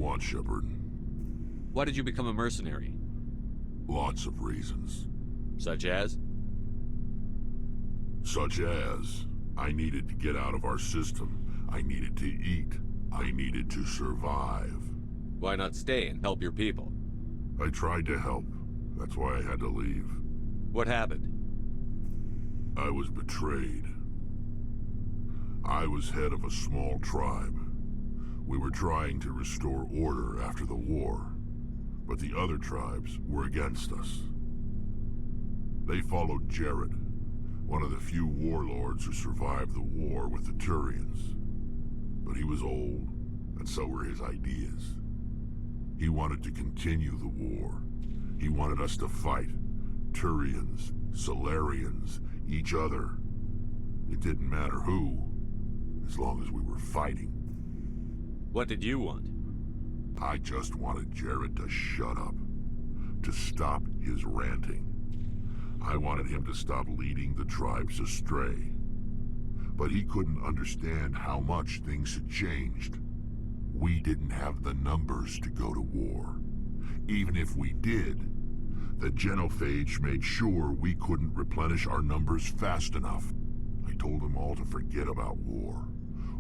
want, Shepard? Why did you become a mercenary? Lots of reasons. Such as? Such as, I needed to get out of our system. I needed to eat. I needed to survive. Why not stay and help your people? I tried to help. That's why I had to leave. What happened? I was betrayed. I was head of a small tribe. We were trying to restore order after the war, but the other tribes were against us. They followed Jared, one of the few warlords who survived the war with the Turians. But he was old, and so were his ideas. He wanted to continue the war. He wanted us to fight. Turians, Solarians, each other. It didn't matter who, as long as we were fighting. What did you want? I just wanted Jared to shut up, to stop his ranting. I wanted him to stop leading the tribes astray. But he couldn't understand how much things had changed. We didn't have the numbers to go to war. Even if we did, the genophage made sure we couldn't replenish our numbers fast enough. I told them all to forget about war.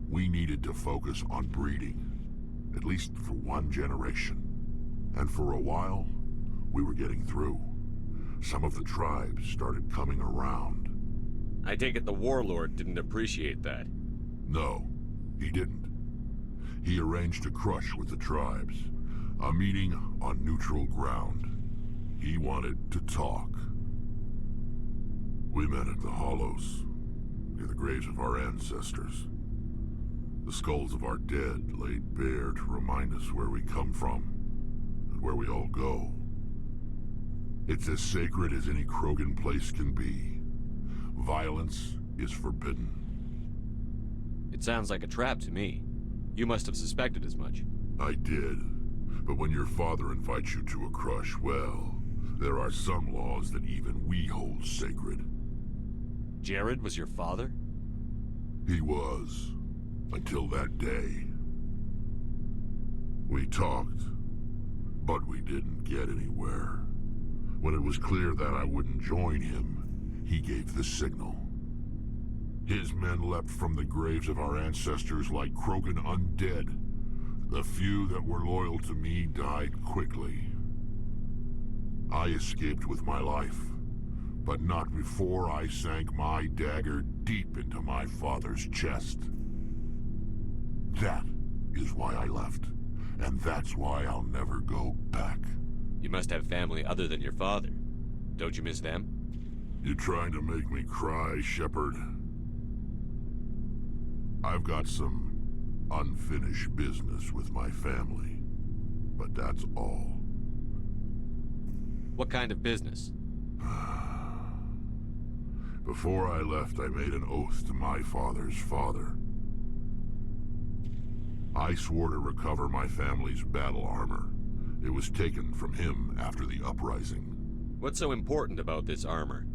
We needed to focus on breeding, at least for one generation. And for a while, we were getting through. Some of the tribes started coming around. I take it the warlord didn't appreciate that. No, he didn't. He arranged a crush with the tribes, a meeting on neutral ground. He wanted to talk. We met at the Hollows, near the graves of our ancestors. The skulls of our dead laid bare to remind us where we come from, and where we all go. It's as sacred as any Krogan place can be. Violence is forbidden. It sounds like a trap to me. You must have suspected as much. I did. But when your father invites you to a crush, well, there are some laws that even we hold sacred. Jared was your father? He was. Until that day. We talked, but we didn't get anywhere. When it was clear that I wouldn't join him, he gave the signal. His men leapt from the graves of our ancestors like Krogan undead. The few that were loyal to me died quickly. I escaped with my life, but not before I sank my dagger deep into my father's chest. That is why I left, and that's why I'll never go back. You must have family other than your father. Don't you miss them? You trying to make me cry, Shepard? I've got some unfinished business with my family, but that's all. What kind of business? Before I left, I made an oath to my father's father. I swore to recover my family's battle armor. It was taken from him after the uprising. What's so important about this armor?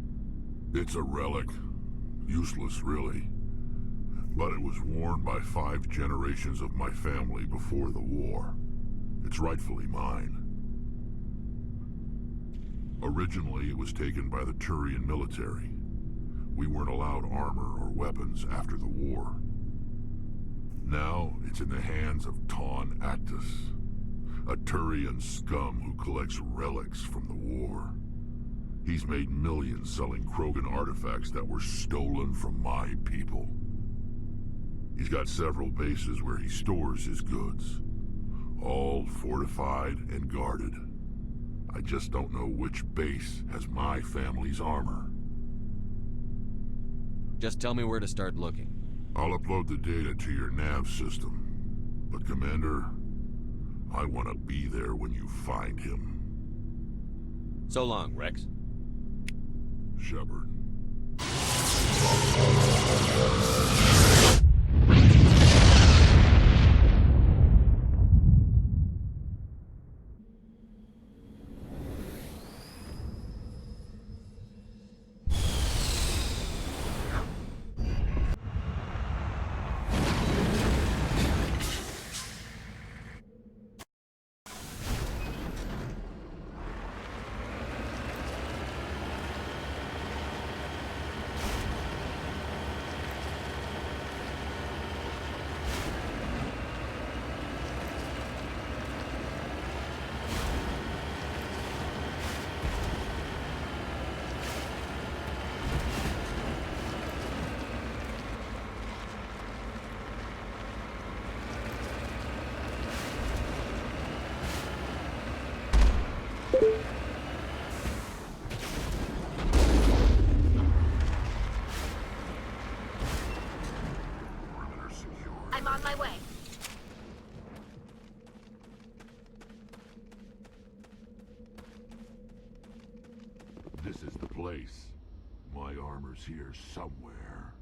It's a relic. Useless, really. But it was worn by 5 generations of my family before the war. It's rightfully mine. Originally, it was taken by the Turian military. We weren't allowed armor or weapons after the war. Now, it's in the hands of Taun Actus, a Turian scum who collects relics from the war. He's made millions selling Krogan artifacts that were stolen from my people. He's got several bases where he stores his goods, all fortified and guarded. I just don't know which base has my family's armor. Just tell me where to start looking. I'll upload the data to your nav system. But Commander, I want to be there when you find him. So long, Wrex. Shepard. This is the place. My armor's here somewhere.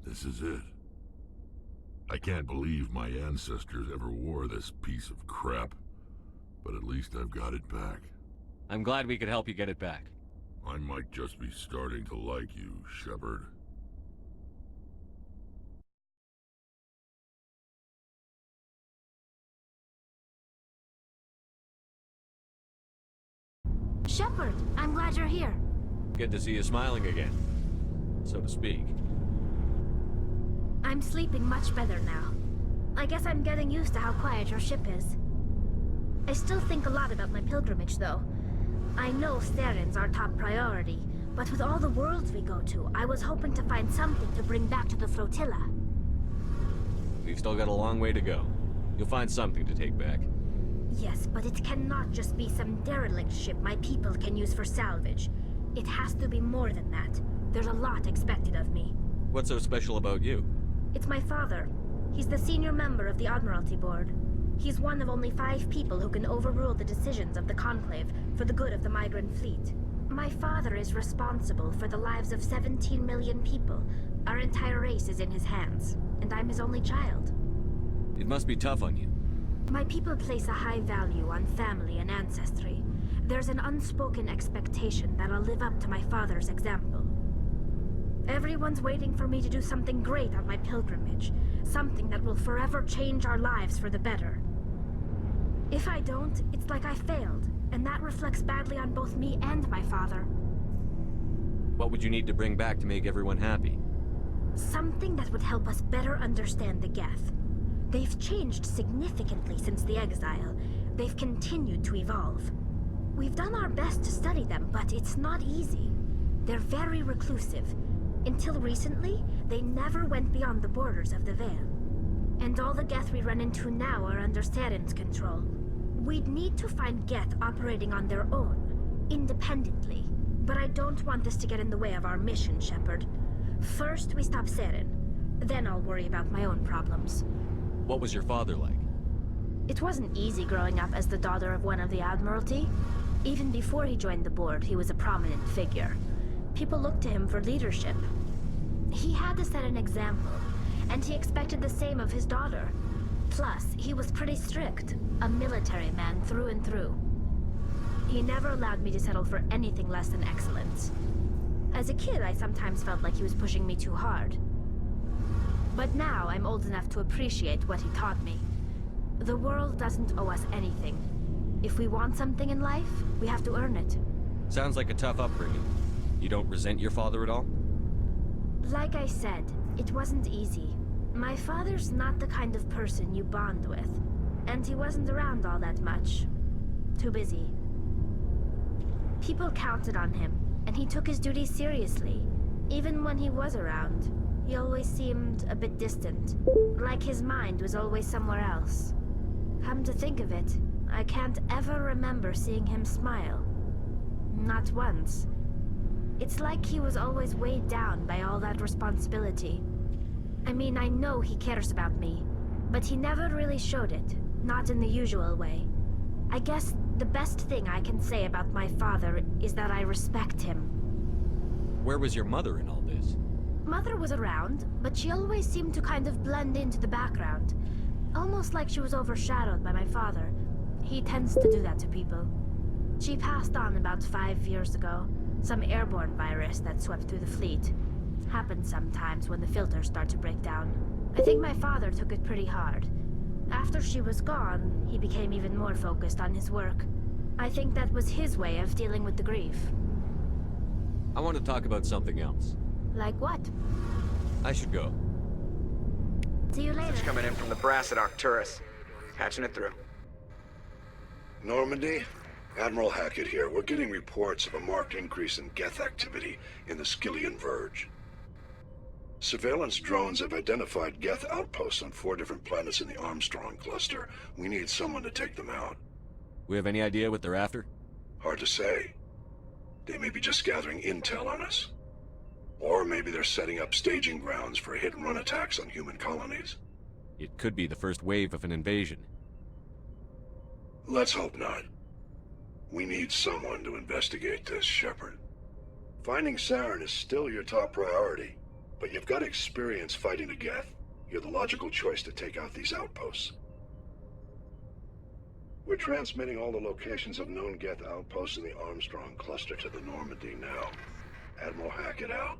This is it. I can't believe my ancestors ever wore this piece of crap, but at least I've got it back. I'm glad we could help you get it back. I might just be starting to like you, Shepard. Shepard, I'm glad you're here. Good to see you smiling again, so to speak. I'm sleeping much better now. I guess I'm getting used to how quiet your ship is. I still think a lot about my pilgrimage, though. I know Saren's our top priority, but with all the worlds we go to, I was hoping to find something to bring back to the flotilla. We've still got a long way to go. You'll find something to take back. Yes, but it cannot just be some derelict ship my people can use for salvage. It has to be more than that. There's a lot expected of me. What's so special about you? It's my father. He's the senior member of the Admiralty Board. He's one of only 5 people who can overrule the decisions of the Conclave for the good of the migrant fleet. My father is responsible for the lives of 17 million people. Our entire race is in his hands, and I'm his only child. It must be tough on you. My people place a high value on family and ancestry. There's an unspoken expectation that I'll live up to my father's example. Everyone's waiting for me to do something great on my pilgrimage. Something that will forever change our lives for the better. If I don't, it's like I failed, and that reflects badly on both me and my father. What would you need to bring back to make everyone happy? Something that would help us better understand the Geth. They've changed significantly since the exile. They've continued to evolve. We've done our best to study them, but it's not easy. They're very reclusive. Until recently, they never went beyond the borders of the Veil. And all the Geth we run into now are under Saren's control. We'd need to find Geth operating on their own, independently. But I don't want this to get in the way of our mission, Shepard. First, we stop Saren. Then I'll worry about my own problems. What was your father like? It wasn't easy growing up as the daughter of one of the Admiralty. Even before he joined the board, he was a prominent figure. People looked to him for leadership. He had to set an example, and he expected the same of his daughter. Plus, he was pretty strict, a military man through and through. He never allowed me to settle for anything less than excellence. As a kid, I sometimes felt like he was pushing me too hard. But now, I'm old enough to appreciate what he taught me. The world doesn't owe us anything. If we want something in life, we have to earn it. Sounds like a tough upbringing. You don't resent your father at all? Like I said, it wasn't easy. My father's not the kind of person you bond with, and he wasn't around all that much. too busy. People counted on him, and he took his duties seriously. Even when he was around, he always seemed a bit distant, like his mind was always somewhere else. Come to think of it, I can't ever remember seeing him smile. Not once. It's like he was always weighed down by all that responsibility. I mean, I know he cares about me, but he never really showed it, not in the usual way. I guess the best thing I can say about my father is that I respect him. Where was your mother in all this? Mother was around, but she always seemed to kind of blend into the background. Almost like she was overshadowed by my father. He tends to do that to people. She passed on about 5 years ago. Some airborne virus that swept through the fleet. Happens sometimes when the filters start to break down. I think my father took it pretty hard. After she was gone, he became even more focused on his work. I think that was his way of dealing with the grief. I want to talk about something else. Like what? I should go. See you later. It's coming in from the brass at Arcturus. Patching it through. Normandy? Admiral Hackett here. We're getting reports of a marked increase in Geth activity in the Skyllian Verge. Surveillance drones have identified Geth outposts on 4 different planets in the Armstrong Cluster. We need someone to take them out. We have any idea what they're after? Hard to say. They may be just gathering intel on us. Or maybe they're setting up staging grounds for hit-and-run attacks on human colonies. It could be the first wave of an invasion. Let's hope not. We need someone to investigate this, Shepard. Finding Saren is still your top priority, but you've got experience fighting the Geth. You're the logical choice to take out these outposts. We're transmitting all the locations of known Geth outposts in the Armstrong Cluster to the Normandy now. Admiral Hackett out.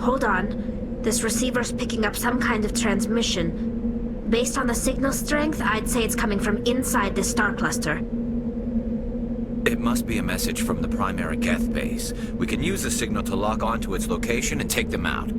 Hold on. This receiver's picking up some kind of transmission. Based on the signal strength, I'd say it's coming from inside this star cluster. It must be a message from the primary Geth base. We can use the signal to lock onto its location and take them out.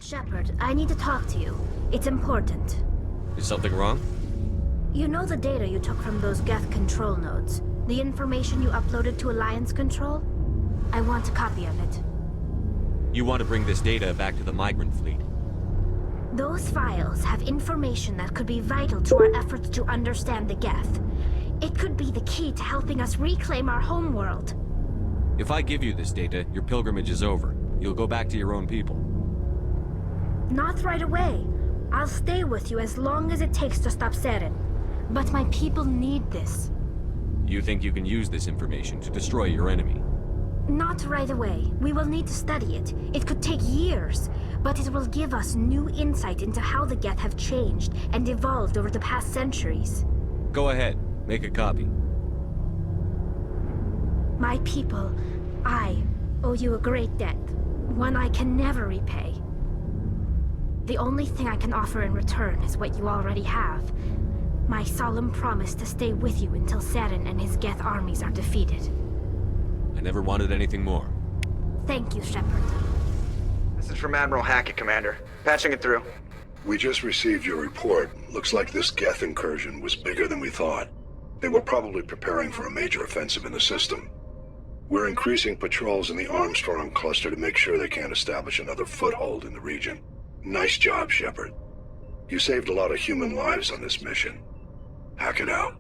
Shepard, I need to talk to you. It's important. Is something wrong? You know the data you took from those Geth control nodes? The information you uploaded to Alliance Control? I want a copy of it. You want to bring this data back to the migrant fleet? Those files have information that could be vital to our efforts to understand the Geth. It could be the key to helping us reclaim our homeworld. If I give you this data, your pilgrimage is over. You'll go back to your own people. Not right away. I'll stay with you as long as it takes to stop Saren. But my people need this. You think you can use this information to destroy your enemy? Not right away. We will need to study it. It could take years, but it will give us new insight into how the Geth have changed and evolved over the past centuries. Go ahead. Make a copy. My people, I owe you a great debt. One I can never repay. The only thing I can offer in return is what you already have. My solemn promise to stay with you until Saren and his Geth armies are defeated. I never wanted anything more. Thank you, Shepard. This is from Admiral Hackett, Commander. Patching it through. We just received your report. Looks like this Geth incursion was bigger than we thought. They were probably preparing for a major offensive in the system. We're increasing patrols in the Armstrong Cluster to make sure they can't establish another foothold in the region. Nice job, Shepard. You saved a lot of human lives on this mission. Hackett out.